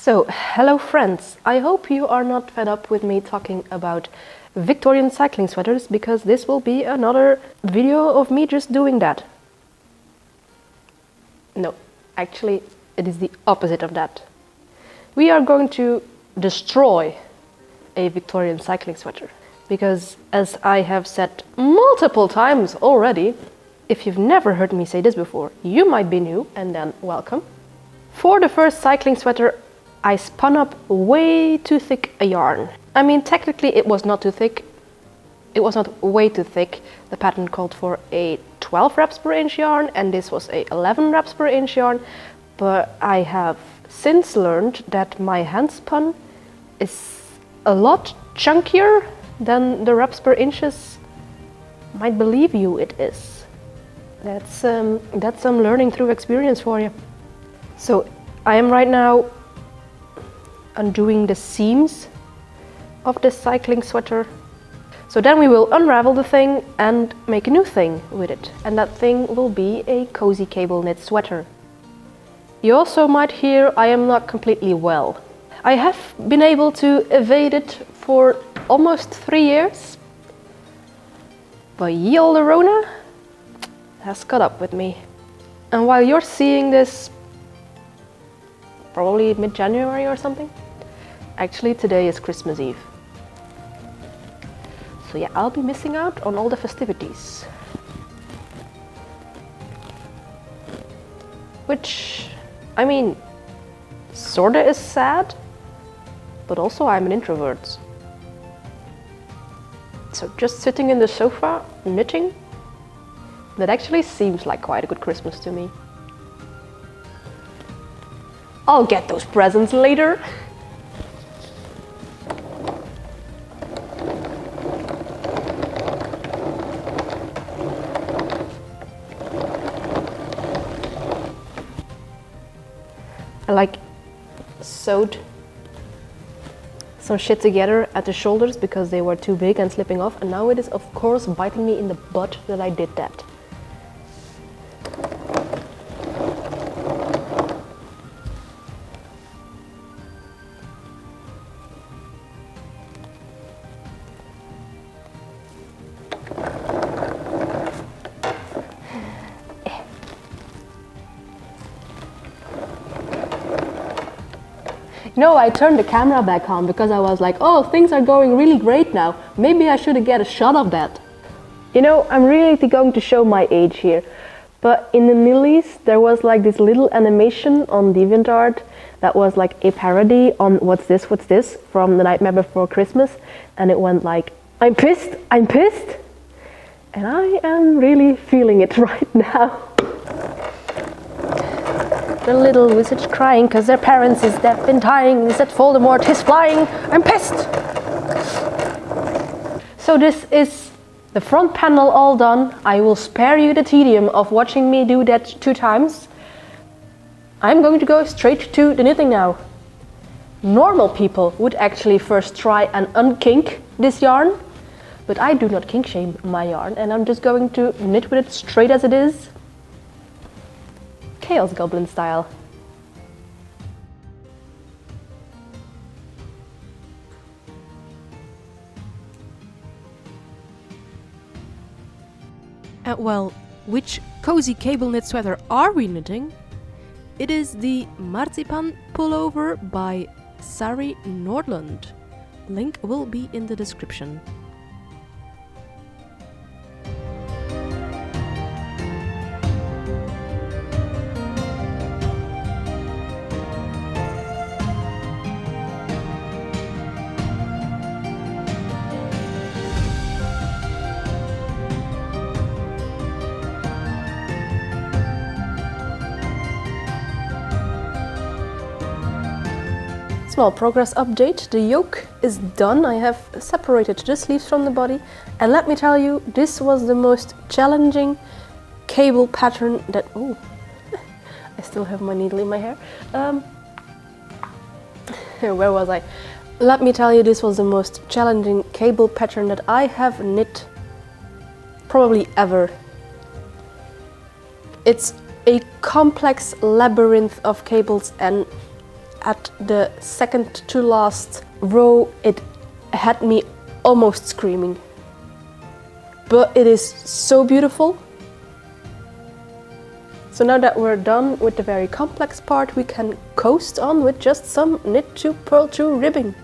So, hello friends, I hope you are not fed up with me talking about Victorian cycling sweaters, because this will be another video of me just doing that. No, actually it is the opposite of that. We are going to destroy a Victorian cycling sweater, because as I have said multiple times already, if you've never heard me say this before, you might be new, and then welcome. For the first cycling sweater, I spun up way too thick a yarn. I mean, technically it was not too thick. It was not way too thick. The pattern called for a 12 wraps per inch yarn, and this was a 11 wraps per inch yarn. But I have since learned that my hand spun is a lot chunkier than the wraps per inches might believe you it is. That's some learning through experience for you. So I am right now undoing the seams of this cycling sweater. So then we will unravel the thing and make a new thing with it. And that thing will be a cozy cable knit sweater. You also might hear I am not completely well. I have been able to evade it for almost 3 years. But ye olde Rona has caught up with me. And while you're seeing this, probably mid-January or something, actually today is Christmas Eve. So yeah, I'll be missing out on all the festivities. Which, I mean, sorta is sad, but also I'm an introvert. So just sitting in the sofa, knitting, that actually seems like quite a good Christmas to me. I'll get those presents later. I sewed some shit together at the shoulders because they were too big and slipping off, and now it is of course biting me in the butt that I did that. No, I turned the camera back on because I was like, oh, things are going really great now. Maybe I should get a shot of that. You know, I'm really going to show my age here. But in the Middle East, there was like this little animation on DeviantArt that was like a parody on what's this from The Nightmare Before Christmas. And it went like, I'm pissed. And I am really feeling it right now. The little wizards crying because their parents is deaf and dying. Is that Voldemort is flying? I'm pissed! So this is the front panel all done. I will spare you the tedium of watching me do that 2 times. I'm going to go straight to the knitting now. Normal people would actually first try and unkink this yarn, but I do not kink shame my yarn, and I'm just going to knit with it straight as it is. Chaos Goblin style. Well, which cozy cable knit sweater are we knitting? It is the Marzipan pullover by Sari Nordlund. Link will be in the description. Small progress update, the yoke is done. I have separated the sleeves from the body, and let me tell you, this was the most challenging cable pattern that... Oh, I still have my needle in my hair. Where was I? Let me tell you, this was the most challenging cable pattern that I have knit probably ever. It's a complex labyrinth of cables, and at the second to last row, it had me almost screaming. But it is so beautiful. So now that we're done with the very complex part, we can coast on with just some knit to purl to ribbing.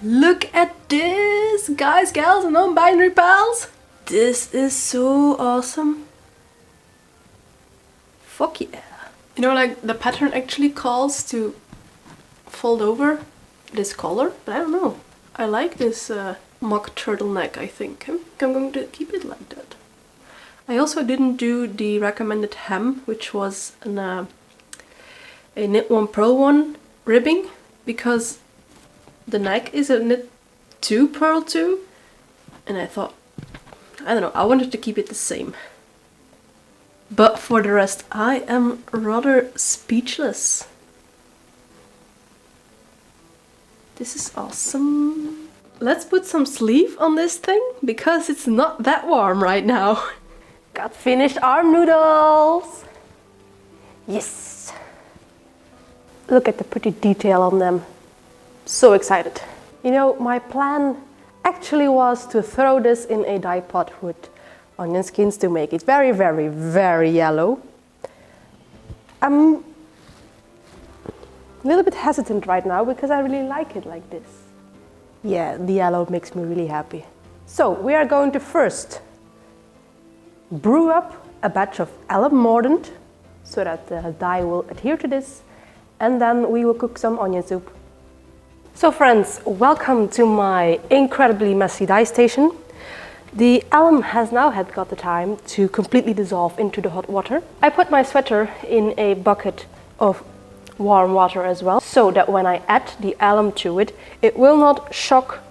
Look at this, guys, gals, and non-binary pals! This is so awesome. Fuck yeah. You know, like, the pattern actually calls to fold over this collar, but I don't know. I like this mock turtleneck, I think. I'm going to keep it like that. I also didn't do the recommended hem, which was a knit one purl one ribbing, because the neck is a knit 2 purl 2, and I thought, I don't know, I wanted to keep it the same. But for the rest, I am rather speechless. This is awesome. Let's put some sleeve on this thing, because it's not that warm right now. Got finished arm noodles! Yes! Look at the pretty detail on them. So excited. You know, my plan actually was to throw this in a dye pot with onion skins to make it very, very, very yellow. I'm a little bit hesitant right now because I really like it like this. Yeah, the yellow makes me really happy. So we are going to first brew up a batch of alum mordant so that the dye will adhere to this, and then we will cook some onion soup. So friends, welcome to my incredibly messy dye station. The alum has now got the time to completely dissolve into the hot water. I put my sweater in a bucket of warm water as well, so that when I add the alum to it, it will not shock,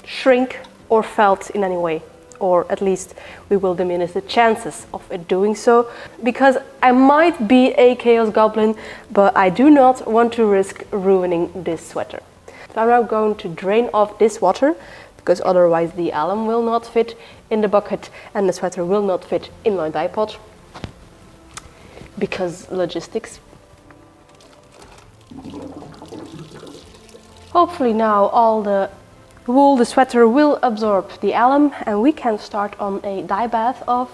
shrink or felt in any way. Or at least we will diminish the chances of it doing so, because I might be a chaos goblin, but I do not want to risk ruining this sweater. So I'm now going to drain off this water, because otherwise the alum will not fit in the bucket and the sweater will not fit in my dye pot, because logistics. Hopefully now all the wool, the sweater will absorb the alum, and we can start on a dye bath of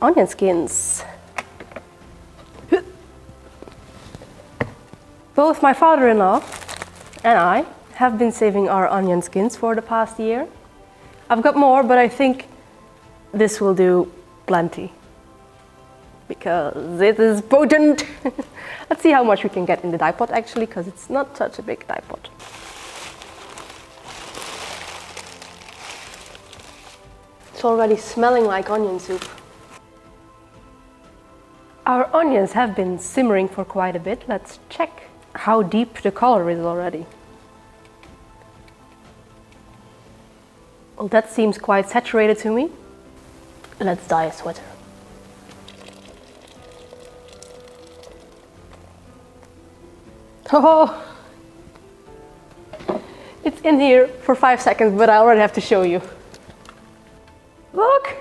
onion skins. Both my father-in-law and I have been saving our onion skins for the past year. I've got more, but I think this will do plenty, because it is potent. Let's see how much we can get in the dye pot actually, because it's not such a big dye pot. It's already smelling like onion soup. Our onions have been simmering for quite a bit. Let's check how deep the color is already. Well, that seems quite saturated to me. Let's dye a sweater. Oh! It's in here for 5 seconds, but I already have to show you. Look!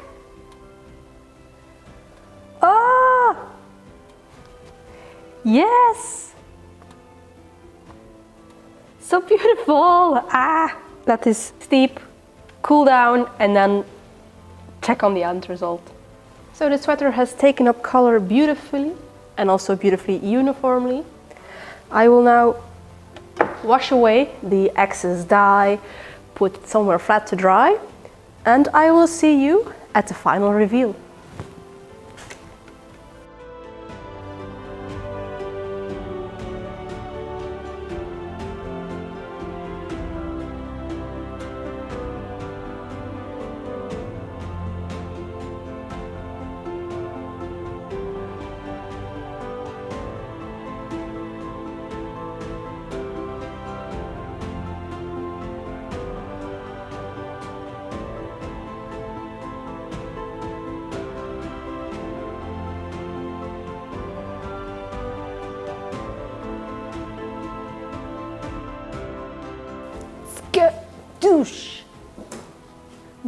Ah! Yes! So beautiful! Ah! That is steep. Cool down and then check on the end result. So the sweater has taken up color beautifully and also beautifully uniformly. I will now wash away the excess dye, put it somewhere flat to dry, and I will see you at the final reveal.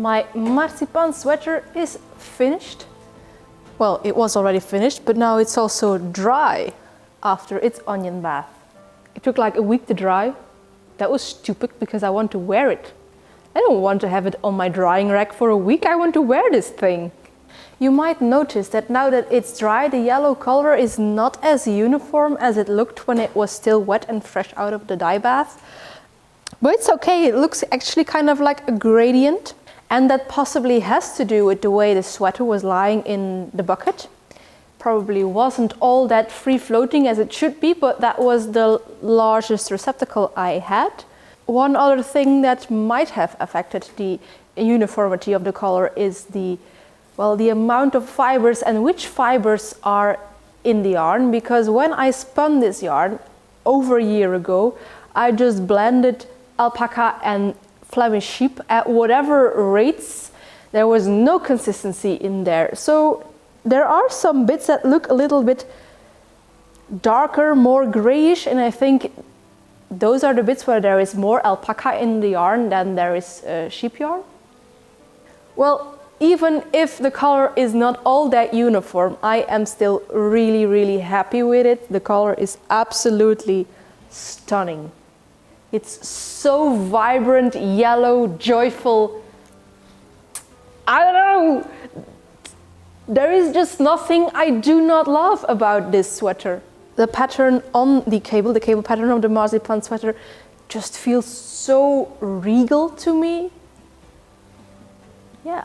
My marzipan sweater is finished. Well, it was already finished, but now it's also dry after its onion bath. It took like a week to dry. That was stupid because I want to wear it. I don't want to have it on my drying rack for a week. I want to wear this thing. You might notice that now that it's dry, the yellow color is not as uniform as it looked when it was still wet and fresh out of the dye bath. But it's okay, it looks actually kind of like a gradient. And that possibly has to do with the way the sweater was lying in the bucket. Probably wasn't all that free floating as it should be, but that was the largest receptacle I had. One other thing that might have affected the uniformity of the color is the amount of fibers and which fibers are in the yarn, because when I spun this yarn over a year ago, I just blended alpaca and Flemish sheep at whatever rates. There was no consistency in there. So there are some bits that look a little bit darker, more grayish, and I think those are the bits where there is more alpaca in the yarn than there is sheep yarn. Well, even if the color is not all that uniform, I am still really, really happy with it. The color is absolutely stunning. It's so vibrant, yellow, joyful. I don't know. There is just nothing I do not love about this sweater. The pattern on the cable pattern of the marzipan sweater just feels so regal to me. Yeah,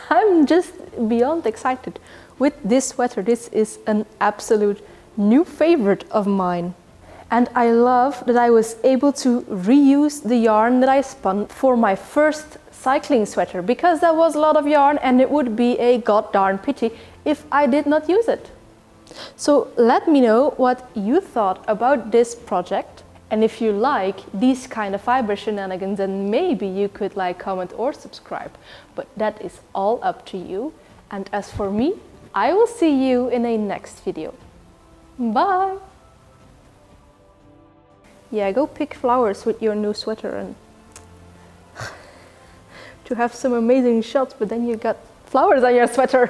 I'm just beyond excited with this sweater. This is an absolute new favorite of mine. And I love that I was able to reuse the yarn that I spun for my first cycling sweater, because there was a lot of yarn and it would be a god-darn pity if I did not use it. So let me know what you thought about this project, and if you like these kind of fiber shenanigans, then maybe you could like, comment or subscribe, but that is all up to you. And as for me, I will see you in a next video. Bye! Yeah, go pick flowers with your new sweater and to have some amazing shots, but then you got flowers on your sweater.